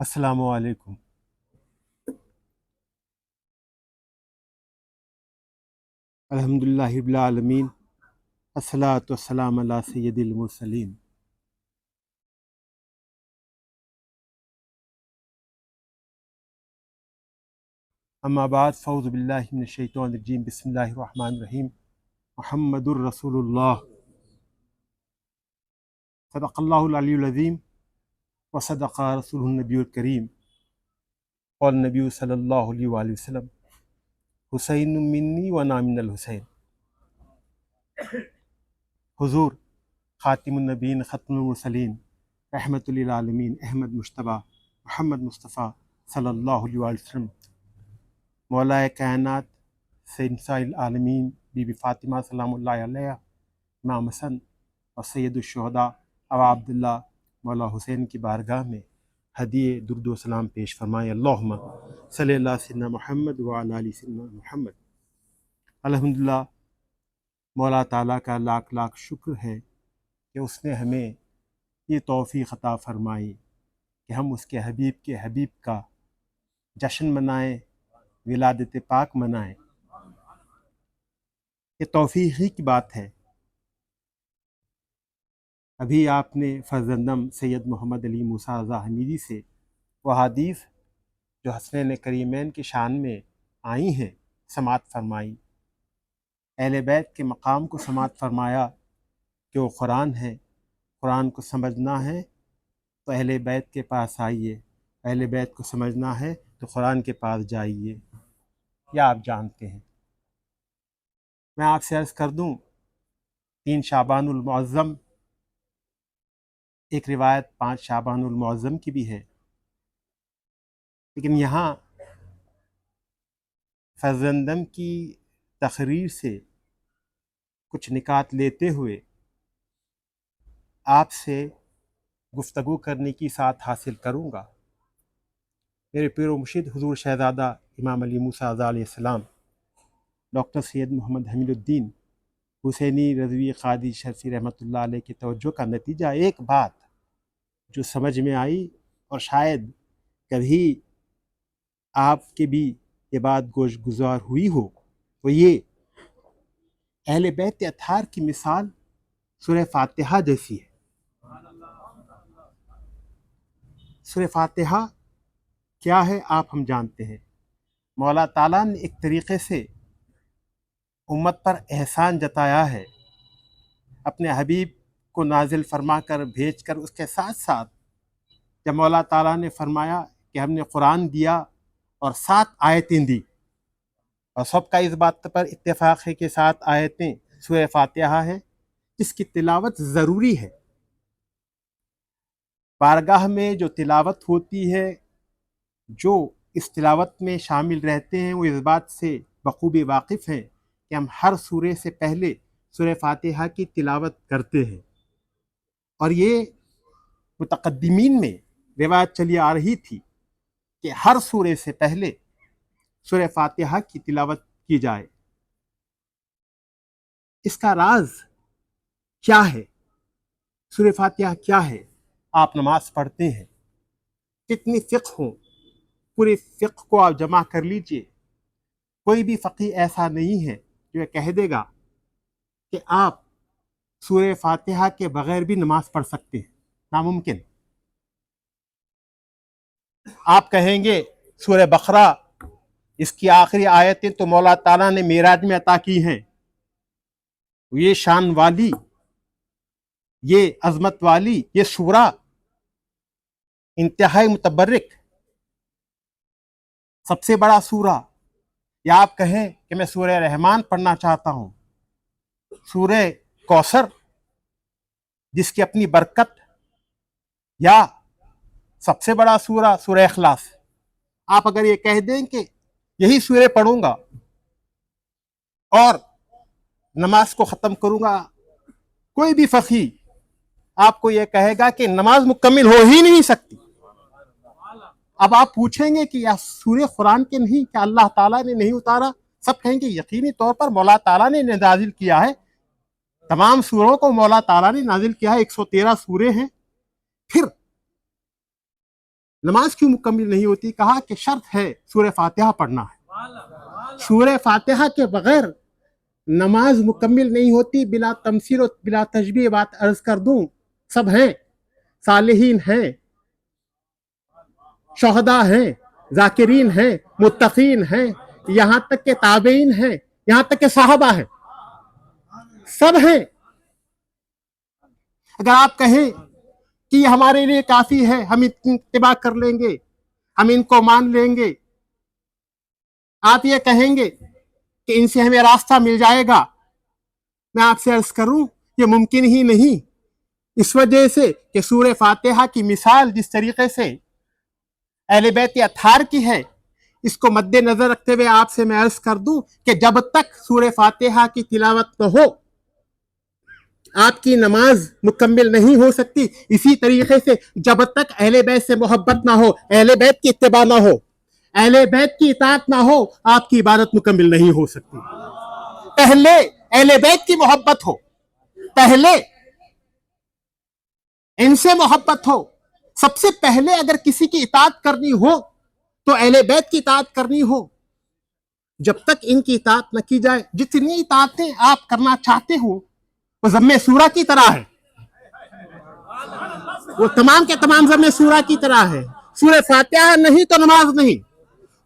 السلام علیکم۔ الحمدللہ رب العالمین، الصلاۃ والسلام علی سید المرسلین۔ اما بعد، فاعوذ باللہ من الشیطان الرجیم، بسم اللہ الرحمن الرحیم۔ محمد الرسول اللہ، صدق اللہ العلی العظیم وصدق رسول النبی الکریم۔ قال النبی صلی اللہ علیہ وآلہ وسلم، حسین منی وانا من الحسین۔ حضور خاتم النبیین، ختم المرسلین، رحمت للعالمین، احمد مجتبیٰ محمد مصطفیٰ صلی اللہ علیہ وآلہ وسلم، مولا کائنات سید نساء العالمین بی بی فاطمہ سلام اللہ علیہ، امام حسن اور سید الشہداء ابا عبداللہ مولا حسین کی بارگاہ میں ہدیہ درود و سلام پیش فرمائے۔ اللہم صلی اللہ سیدنا محمد وعلی آل سیدنا محمد۔ الحمدللہ، مولا تعالیٰ کا لاکھ لاکھ شکر ہے کہ اس نے ہمیں یہ توفیق عطا فرمائی کہ ہم اس کے حبیب کا جشن منائیں، ولادت پاک منائیں۔ یہ توفیق ہی کی بات ہے۔ ابھی آپ نے فرزندم سید محمد علی موسیٰ رضا حمیدی سے وہ حدیث جو حسنین کریمین کی شان میں آئی ہیں سماعت فرمائی۔ اہل بیت کے مقام کو سماعت فرمایا کہ وہ قرآن ہے، قرآن کو سمجھنا ہے تو اہل بیت کے پاس آئیے، اہل بیت کو سمجھنا ہے تو قرآن کے پاس جائیے۔ یہ آپ جانتے ہیں۔ میں آپ سے عرض کر دوں، 3 شعبان المعظم، ایک روایت 5 شعبان المعظم کی بھی ہے، لیکن یہاں فرزندم کی تقریر سے کچھ نکات لیتے ہوئے آپ سے گفتگو کرنے کی ساتھ حاصل کروں گا۔ میرے پیر و مرشد حضور شہزادہ امام علی موسیٰ رضا علیہ السلام، ڈاکٹر سید محمد حمید الدین حسینی رضوی قادری شرفی رحمۃ اللہ علیہ کی توجہ کا نتیجہ ایک بات جو سمجھ میں آئی، اور شاید کبھی آپ کے بھی یہ بات گوش گزار ہوئی ہو، وہ یہ: اہل بیت اطہار کی مثال سورہ فاتحہ جیسی ہے۔ سورہ فاتحہ کیا ہے آپ ہم جانتے ہیں۔ مولا تعالیٰ نے ایک طریقے سے امت پر احسان جتایا ہے، اپنے حبیب کو نازل فرما کر بھیج کر۔ اس کے ساتھ ساتھ جب مولا تعالیٰ نے فرمایا کہ ہم نے قرآن دیا اور 7 آیتیں دی، اور سب کا اس بات پر اتفاق ہے کہ 7 آیتیں سورہ فاتحہ ہے، جس کی تلاوت ضروری ہے۔ بارگاہ میں جو تلاوت ہوتی ہے، جو اس تلاوت میں شامل رہتے ہیں وہ اس بات سے بخوبی واقف ہیں کہ ہم ہر سورے سے پہلے سورہ فاتحہ کی تلاوت کرتے ہیں، اور یہ متقدمین میں روایت چلی آ رہی تھی کہ ہر سورے سے پہلے سورہ فاتحہ کی تلاوت کی جائے۔ اس کا راز کیا ہے؟ سورہ فاتحہ کیا ہے؟ آپ نماز پڑھتے ہیں، کتنی فقہ ہوں، پورے فقہ کو آپ جمع کر لیجئے، کوئی بھی فقی ایسا نہیں ہے جو یہ کہہ دے گا کہ آپ سورہ فاتحہ کے بغیر بھی نماز پڑھ سکتے ہیں، ناممکن۔ آپ کہیں گے سورہ بقرہ، اس کی آخری آیتیں تو مولا تعالیٰ نے معراج میں عطا کی ہیں، یہ شان والی، یہ عظمت والی یہ سورہ انتہائی متبرک، سب سے بڑا سورہ۔ یا آپ کہیں کہ میں سورہ رحمان پڑھنا چاہتا ہوں، سورہ کوثر جس کی اپنی برکت، یا سب سے بڑا سورہ سورہ اخلاص۔ آپ اگر یہ کہہ دیں کہ یہی سورہ پڑھوں گا اور نماز کو ختم کروں گا، کوئی بھی فقی آپ کو یہ کہے گا کہ نماز مکمل ہو ہی نہیں سکتی۔ اب آپ پوچھیں گے کہ یہ سورہ قرآن کے نہیں، کیا اللہ تعالیٰ نے نہیں اتارا؟ سب کہیں گے یقینی طور پر مولا تعالیٰ نے نازل کیا ہے، تمام سوروں کو مولا تعالیٰ نے نازل کیا ہے، 113 سورے ہیں۔ پھر نماز کیوں مکمل نہیں ہوتی؟ کہا کہ شرط ہے سورہ فاتحہ پڑھنا ہے، سورہ فاتحہ کے بغیر نماز مکمل نہیں ہوتی۔ بلا تمثیل و بلا تشبیہ بات عرض کر دوں، سب ہیں، صالحین ہیں، شہداء ہیں، ذاکرین ہیں، متقین ہیں، یہاں تک کہ تابعین ہیں، یہاں تک کہ صحابہ ہیں، سب ہیں۔ اگر آپ کہیں کہ یہ ہمارے لیے کافی ہے، ہم ان کی اتباع کر لیں گے، ہم ان کو مان لیں گے، آپ یہ کہیں گے کہ ان سے ہمیں راستہ مل جائے گا، میں آپ سے عرض کروں یہ ممکن ہی نہیں، اس وجہ سے کہ سورہ فاتحہ کی مثال جس طریقے سے اہل بیت اطہار کی ہے، اس کو مد نظر رکھتے ہوئے آپ سے میں عرض کر دوں کہ جب تک سورہ فاتحہ کی تلاوت نہ ہو آپ کی نماز مکمل نہیں ہو سکتی۔ اسی طریقے سے جب تک اہل بیت سے محبت نہ ہو، اہل بیت کی اتباع نہ ہو، اہل بیت کی اطاعت نہ ہو، آپ کی عبادت مکمل نہیں ہو سکتی۔ پہلے اہل بیت کی محبت ہو، پہلے ان سے محبت ہو، سب سے پہلے اگر کسی کی اطاعت کرنی ہو تو اہل بیت کی اطاعت کرنی ہو۔ جب تک ان کی اطاعت نہ کی جائے، جتنی اطاعتیں آپ کرنا چاہتے ہو وہ ضم سورہ کی طرح ہے، وہ تمام کے تمام ضم سورہ کی طرح ہے۔ سورہ فاتحہ نہیں تو نماز نہیں،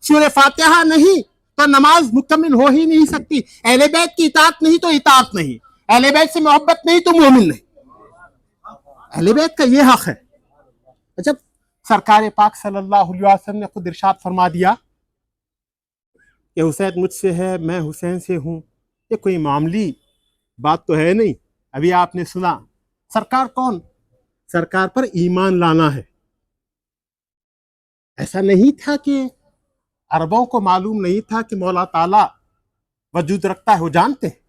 سورہ فاتحہ نہیں تو نماز مکمل ہو ہی نہیں سکتی۔ اہل بیت کی اطاعت نہیں تو اطاعت نہیں، اہل بیت سے محبت نہیں تو مومن نہیں۔ اہل بیت کا یہ حق ہے۔ جب سرکار پاک صلی اللہ علیہ وسلم نے خود ارشاد فرما دیا کہ حسین مجھ سے ہے، میں حسین سے ہوں، یہ کوئی معاملی بات تو ہے نہیں۔ ابھی آپ نے سنا سرکار کون؟ سرکار پر ایمان لانا ہے۔ ایسا نہیں تھا کہ عربوں کو معلوم نہیں تھا کہ مولا تعالیٰ وجود رکھتا ہے، وہ جانتے ہیں،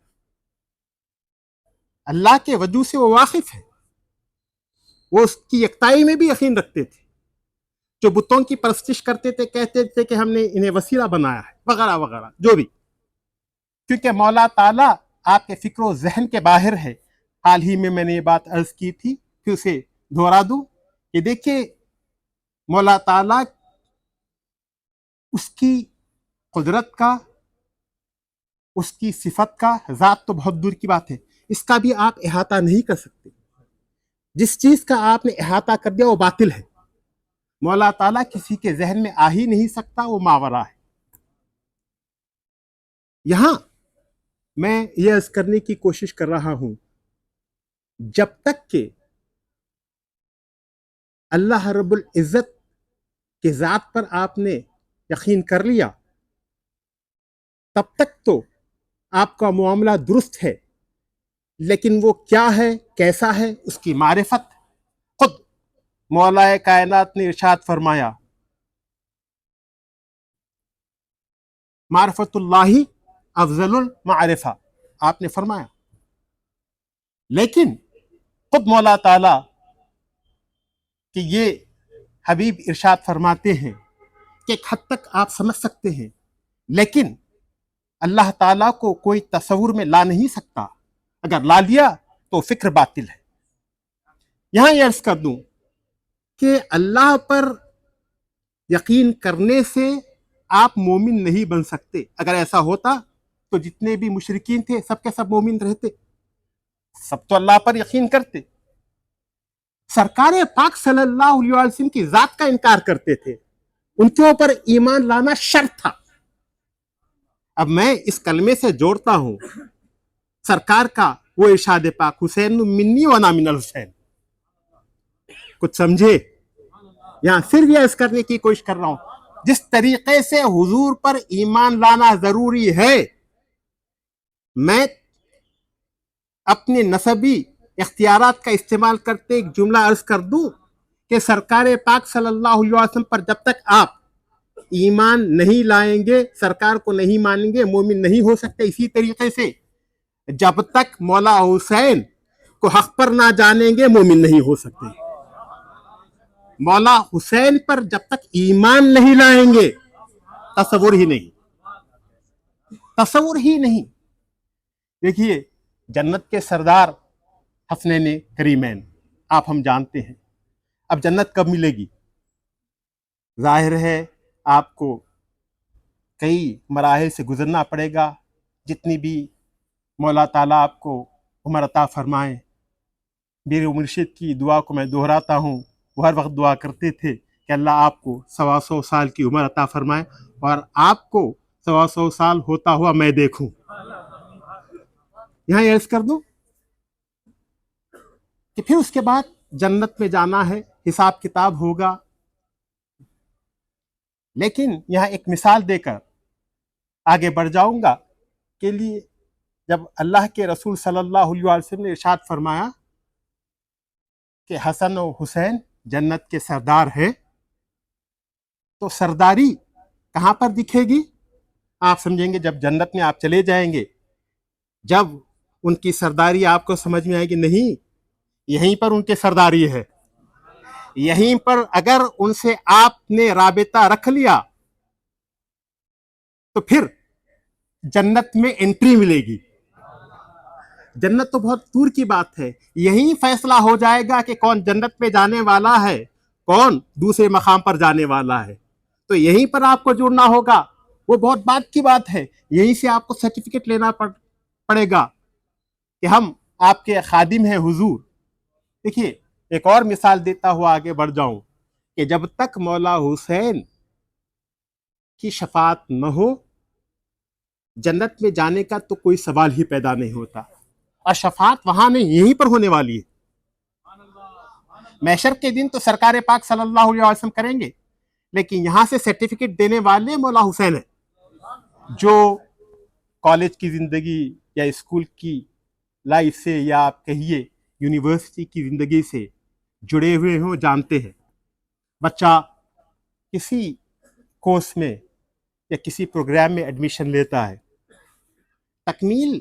اللہ کے وجود سے وہ واقف ہے، وہ اس کی یکتائی میں بھی یقین رکھتے تھے۔ جو بتوں کی پرستش کرتے تھے کہتے تھے کہ ہم نے انہیں وسیلہ بنایا ہے، وغیرہ وغیرہ جو بھی، کیونکہ مولا تعالیٰ آپ کے فکر و ذہن کے باہر ہے۔ حال ہی میں نے یہ بات عرض کی تھی، پھر اسے دہرا دوں کہ دیکھیں مولا تعالیٰ اس کی قدرت کا، اس کی صفت کا، ذات تو بہت دور کی بات ہے، اس کا بھی آپ احاطہ نہیں کر سکتے۔ جس چیز کا آپ نے احاطہ کر دیا وہ باطل ہے۔ مولا تعالیٰ کسی کے ذہن میں آ ہی نہیں سکتا، وہ ماورا ہے۔ یہاں میں یہ عرض کرنے کی کوشش کر رہا ہوں، جب تک کہ اللہ رب العزت کے ذات پر آپ نے یقین کر لیا تب تک تو آپ کا معاملہ درست ہے، لیکن وہ کیا ہے، کیسا ہے، اس کی معرفت خود مولا کائنات نے ارشاد فرمایا، معرفت اللہ افضل المعرفہ، آپ نے فرمایا۔ لیکن خود مولا تعالیٰ کہ یہ حبیب ارشاد فرماتے ہیں کہ ایک حد تک آپ سمجھ سکتے ہیں، لیکن اللہ تعالیٰ کو کوئی تصور میں لا نہیں سکتا، اگر لا لیا تو فکر باطل ہے۔ یہاں یہ عرض کر دوں کہ اللہ پر یقین کرنے سے آپ مومن نہیں بن سکتے۔ اگر ایسا ہوتا تو جتنے بھی مشرکین تھے سب کے سب مومن رہتے، سب تو اللہ پر یقین کرتے۔ سرکار پاک صلی اللہ علیہ وسلم کی ذات کا انکار کرتے تھے، ان کے اوپر ایمان لانا شرط تھا۔ اب میں اس کلمے سے جوڑتا ہوں سرکار کا وہ ارشاد پاک، حسین منی و انا من الحسین۔ کچھ سمجھے؟ یہاں صرف یہ عرض کرنے کی کوشش کر رہا ہوں، جس طریقے سے حضور پر ایمان لانا ضروری ہے، میں اپنے نسبی اختیارات کا استعمال کرتے ایک جملہ عرض کر دوں کہ سرکار پاک صلی اللہ علیہ وسلم پر جب تک آپ ایمان نہیں لائیں گے، سرکار کو نہیں مانیں گے، مومن نہیں ہو سکتے۔ اسی طریقے سے جب تک مولا حسین کو حق پر نہ جانیں گے، مومن نہیں ہو سکتے۔ مولا حسین پر جب تک ایمان نہیں لائیں گے، تصور ہی نہیں، تصور ہی نہیں۔ دیکھیے جنت کے سردار حسنین کریمین، آپ ہم جانتے ہیں۔ اب جنت کب ملے گی؟ ظاہر ہے آپ کو کئی مراحل سے گزرنا پڑے گا. جتنی بھی مولا تعالیٰ آپ کو عمر عطا فرمائیں. میرے مرشد کی دعا کو میں دہراتا ہوں، وہ ہر وقت دعا کرتے تھے کہ اللہ آپ کو 125 سال کی عمر عطا فرمائے اور آپ کو 125 سال ہوتا ہوا میں دیکھوں. یہاں عرض کر دوں کہ پھر اس کے بعد جنت میں جانا ہے، حساب کتاب ہوگا. لیکن یہاں ایک مثال دے کر آگے بڑھ جاؤں گا کے لیے، جب اللہ کے رسول صلی اللہ علیہ وسلم نے ارشاد فرمایا کہ حسن و حسین جنت کے سردار ہیں، تو سرداری کہاں پر دکھے گی؟ آپ سمجھیں گے جب جنت میں آپ چلے جائیں گے، جب ان کی سرداری آپ کو سمجھ میں آئے گی. نہیں، یہیں پر ان کے سرداری ہے. یہیں پر اگر ان سے آپ نے رابطہ رکھ لیا تو پھر جنت میں انٹری ملے گی. جنت تو بہت دور کی بات ہے، یہیں فیصلہ ہو جائے گا کہ کون جنت میں جانے والا ہے، کون دوسرے مقام پر جانے والا ہے. تو یہیں پر آپ کو جڑنا ہوگا. وہ بہت بات کی بات ہے، یہیں سے آپ کو سرٹیفکیٹ لینا پڑے گا کہ ہم آپ کے خادم ہیں حضور. دیکھیے ایک اور مثال دیتا ہوا آگے بڑھ جاؤں کہ جب تک مولا حسین کی شفاعت نہ ہو، جنت میں جانے کا تو کوئی سوال ہی پیدا نہیں ہوتا. اور شفاعت وہاں نہیں، یہیں پر ہونے والی ہے. محشر کے دن تو سرکار پاک صلی اللہ علیہ وسلم کریں گے، لیکن یہاں سے سرٹیفکیٹ دینے والے مولا حسین ہیں، جو کالج کی زندگی یا اسکول کی لائف سے یا آپ کہیے یونیورسٹی کی زندگی سے جڑے ہوئے ہوں، جانتے ہیں. بچہ کسی کورس میں یا کسی پروگرام میں ایڈمیشن لیتا ہے، تکمیل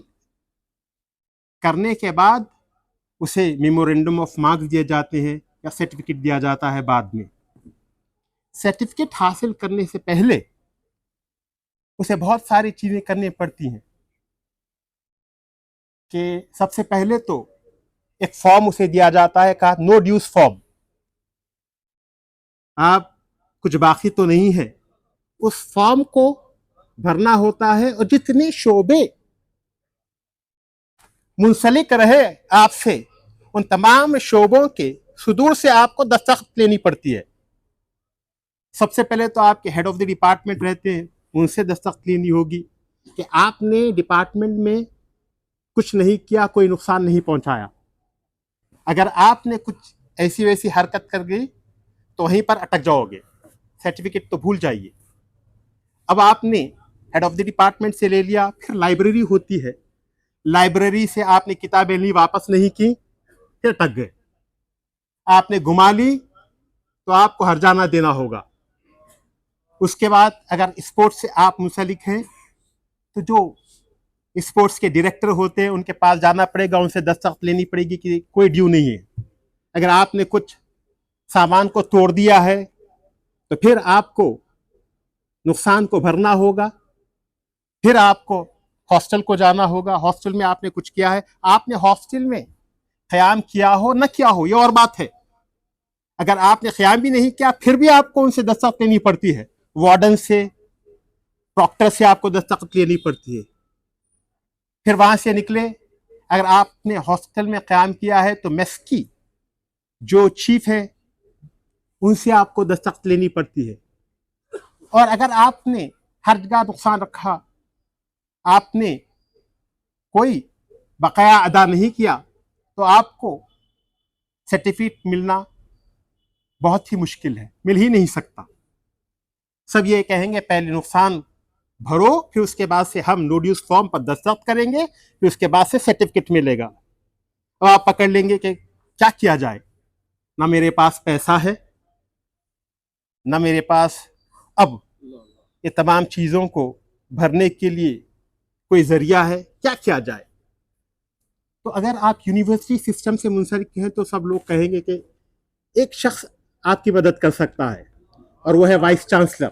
کرنے کے بعد اسے میمورینڈم آف مارکس دیے جاتے ہیں یا سرٹیفکیٹ دیا جاتا ہے. بعد میں سرٹیفکیٹ حاصل کرنے سے پہلے اسے بہت ساری چیزیں کرنی پڑتی ہیں. کہ سب سے پہلے تو ایک فارم اسے دیا جاتا ہے، کہا نو ڈیوز فارم، آپ کچھ باقی تو نہیں ہے. اس فارم کو بھرنا ہوتا ہے اور جتنے شعبے منسلک رہے آپ سے، ان تمام شعبوں کے صدور سے آپ کو دستخط لینی پڑتی ہے. سب سے پہلے تو آپ کے ہیڈ آف دی ڈپارٹمنٹ رہتے ہیں، ان سے دستخط لینی ہوگی کہ آپ نے ڈپارٹمنٹ میں کچھ نہیں کیا، کوئی نقصان نہیں پہنچایا. اگر آپ نے کچھ ایسی ویسی حرکت کر گئی تو وہیں پر اٹک جاؤ گے، سرٹیفکیٹ تو بھول جائیے. اب آپ نے ہیڈ آف دی ڈپارٹمنٹ سے لے لیا، پھر لائبریری ہوتی ہے، لائبریری سے آپ نے کتابیں لی، واپس نہیں کی، پھر اٹک گئے. آپ نے گما لی تو آپ کو ہرجانہ دینا ہوگا. اس کے بعد اگر اسپورٹس سے آپ منسلک ہیں تو جو اسپورٹس کے ڈائریکٹر ہوتے ہیں ان کے پاس جانا پڑے گا، ان سے دستخط لینی پڑے گی کہ کوئی ڈیو نہیں ہے. اگر آپ نے کچھ سامان کو توڑ دیا ہے تو پھر آپ کو نقصان کو بھرنا ہوگا. پھر آپ کو ہاسٹل کو جانا ہوگا، ہاسٹل میں آپ نے کچھ کیا ہے، آپ نے ہاسٹل میں قیام کیا ہو نہ کیا ہو یہ اور بات ہے. اگر آپ نے قیام بھی نہیں کیا پھر بھی آپ کو ان سے دستخط لینی پڑتی ہے، وارڈن سے، پراکٹر سے آپ کو دستخط لینی پڑتی ہے. پھر وہاں سے نکلے، اگر آپ نے ہاسٹل میں قیام کیا ہے تو میس کی جو چیف ہے ان سے آپ کو دستخط لینی پڑتی ہے. اور اگر آپ نے ہر جگہ نقصان رکھا، آپ نے کوئی بقایا ادا نہیں کیا تو آپ کو سرٹیفکیٹ ملنا بہت ہی مشکل ہے، مل ہی نہیں سکتا. سب یہ کہیں گے پہلے نقصان بھرو، پھر اس کے بعد سے ہم نو ڈیوز فارم پر دستخط کریں گے، پھر اس کے بعد سے سرٹیفکیٹ ملے گا. اب آپ پکڑ لیں گے کہ کیا کیا جائے، نہ میرے پاس پیسہ ہے، نہ میرے پاس اب یہ تمام چیزوں کو بھرنے کے لیے کوئی ذریعہ ہے، کیا کیا جائے. تو اگر آپ یونیورسٹی سسٹم سے منسلک ہیں تو سب لوگ کہیں گے کہ ایک شخص آپ کی مدد کر سکتا ہے اور وہ ہے وائس چانسلر.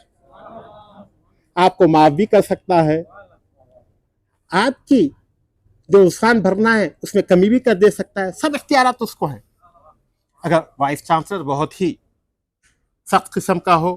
آپ کو معاف بھی کر سکتا ہے، آپ کی جو نقصان بھرنا ہے اس میں کمی بھی کر دے سکتا ہے، سب اختیارات اس کو ہیں. اگر وائس چانسلر بہت ہی سخت قسم کا ہو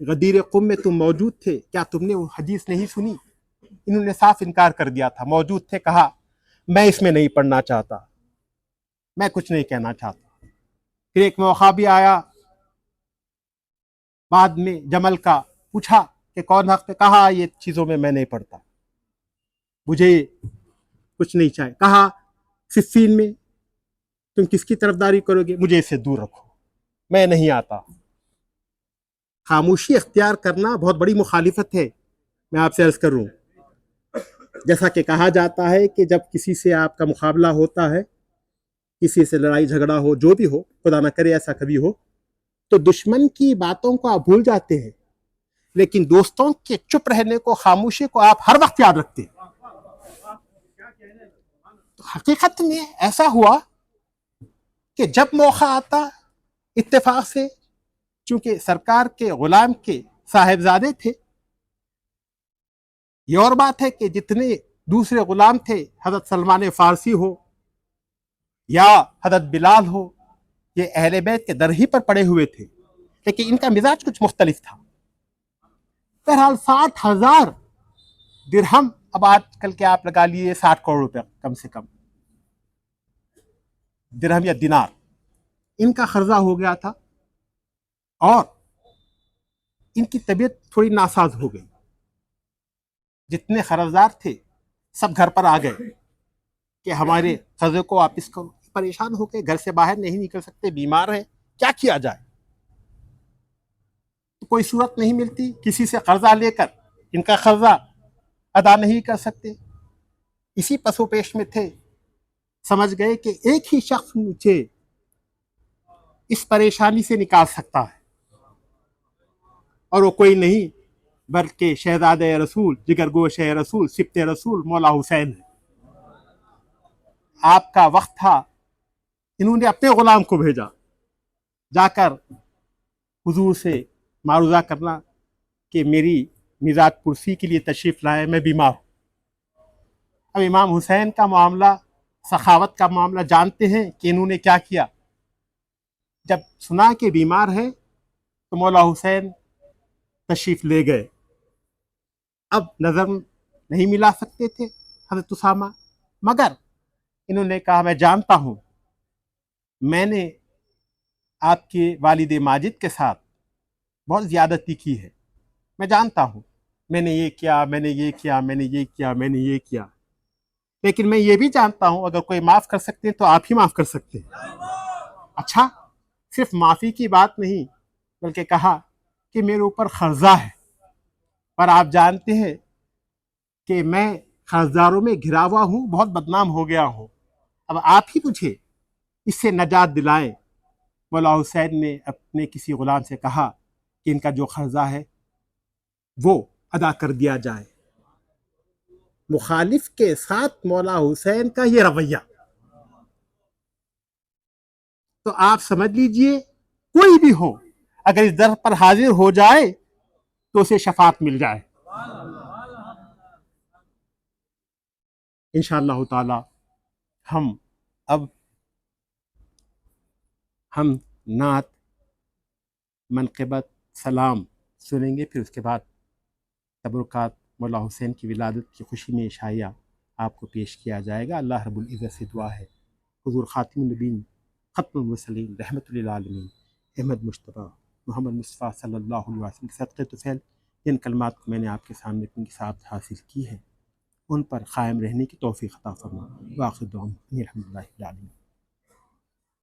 غدیر قم میں تم موجود تھے، کیا تم نے وہ حدیث نہیں سنی؟ انہوں نے صاف انکار کر دیا تھا، موجود تھے، کہا میں اس میں نہیں پڑھنا چاہتا، میں کچھ نہیں کہنا چاہتا۔ پھر ایک موقع بھی آیا بعد میں جمل کا، پوچھا کہ کون حق پہ، کہا یہ چیزوں میں نہیں پڑھتا، مجھے کچھ نہیں چاہیے۔ کہا صفین میں تم کس کی طرفداری کرو گے؟ مجھے اس سے دور رکھو، میں نہیں آتا۔ خاموشی اختیار کرنا بہت بڑی مخالفت ہے۔ میں آپ سے عرض کروں، جیسا کہ کہا جاتا ہے کہ جب کسی سے آپ کا مقابلہ ہوتا ہے، کسی سے لڑائی جھگڑا ہو، جو بھی ہو، خدا نہ کرے ایسا کبھی ہو، تو دشمن کی باتوں کو آپ بھول جاتے ہیں، لیکن دوستوں کے چپ رہنے کو، خاموشی کو آپ ہر وقت یاد رکھتے ہیں۔ تو حقیقت میں ایسا ہوا کہ جب موقع آتا، اتفاق سے چونکہ سرکار کے غلام کے صاحبزادے تھے، یہ اور بات ہے کہ جتنے دوسرے غلام تھے، حضرت سلمان فارسی ہو یا حضرت بلال ہو، یہ اہل بیت کے در ہی پر پڑے ہوئے تھے، لیکن ان کا مزاج کچھ مختلف تھا۔ بہرحال 60,000 درہم، اب آج کل کے آپ لگا لیے 60 کروڑ روپے کم سے کم، درہم یا دینار، ان کا قرضہ ہو گیا تھا، اور ان کی طبیعت تھوڑی ناساز ہو گئی۔ جتنے قرضدار تھے سب گھر پر آ گئے کہ ہمارے قرضے کو واپس کرو۔ پریشان ہو کے گھر سے باہر نہیں نکل سکتے، بیمار ہیں، کیا کیا جائے؟ کوئی صورت نہیں ملتی، کسی سے قرضہ لے کر ان کا قرضہ ادا نہیں کر سکتے۔ اسی پسو پیش میں تھے، سمجھ گئے کہ ایک ہی شخص مجھے اس پریشانی سے نکال سکتا ہے، اور وہ کوئی نہیں بلکہ شہزاد رسول، جگر گوش رسول، سبط رسول مولا حسین ہے۔ آپ کا وقت تھا، انہوں نے اپنے غلام کو بھیجا جا کر حضور سے معروضہ کرنا کہ میری میراث پرسی کے لیے تشریف لائے، میں بیمار ہوں۔ اب امام حسین کا معاملہ، سخاوت کا معاملہ جانتے ہیں کہ انہوں نے کیا کیا۔ جب سنا کہ بیمار ہے تو مولا حسین تشریف لے گئے۔ اب نظر نہیں ملا سکتے تھے حضرت اسامہ، مگر انہوں نے کہا میں جانتا ہوں میں نے آپ کے والد ماجد کے ساتھ بہت زیادتی کی ہے، میں جانتا ہوں میں نے یہ کیا، میں نے یہ کیا، میں نے یہ کیا، میں نے یہ کیا، لیکن میں یہ بھی جانتا ہوں اگر کوئی معاف کر سکتے ہیں تو آپ ہی معاف کر سکتے ہیں۔ اچھا، صرف معافی کی بات نہیں، بلکہ کہا کہ میرے اوپر قرضہ ہے، پر آپ جانتے ہیں کہ میں قرضداروں میں گھرا ہوا ہوں، بہت بدنام ہو گیا ہوں، اب آپ ہی مجھے اس سے نجات دلائیں۔ مولا حسین نے اپنے کسی غلام سے کہا کہ ان کا جو قرضہ ہے وہ ادا کر دیا جائے۔ مخالف کے ساتھ مولا حسین کا یہ رویہ، تو آپ سمجھ لیجئے کوئی بھی ہو اگر اس در پر حاضر ہو جائے تو اسے شفاعت مل جائے انشاءاللہ تعالی۔ ہم نعت، منقبت، سلام سنیں گے، پھر اس کے بعد تبرکات مولا حسین کی ولادت کی خوشی میں عشائیہ آپ کو پیش کیا جائے گا۔ اللہ رب العزت سے دعا ہے حضور خاتم النبیین، ختم المرسلین، رحمت للعالمین، احمد مصطفیٰ محمد مصطفیٰ صلی اللہ علیہ وسلم کے صدقے طفیل جن کلمات کو میں نے آپ کے سامنے ان کی ساتھ حاصل کی ہے، ان پر قائم رہنے کی توفیق عطا فرما۔ وآخر دعوانا الحمدللہ رب العالمین۔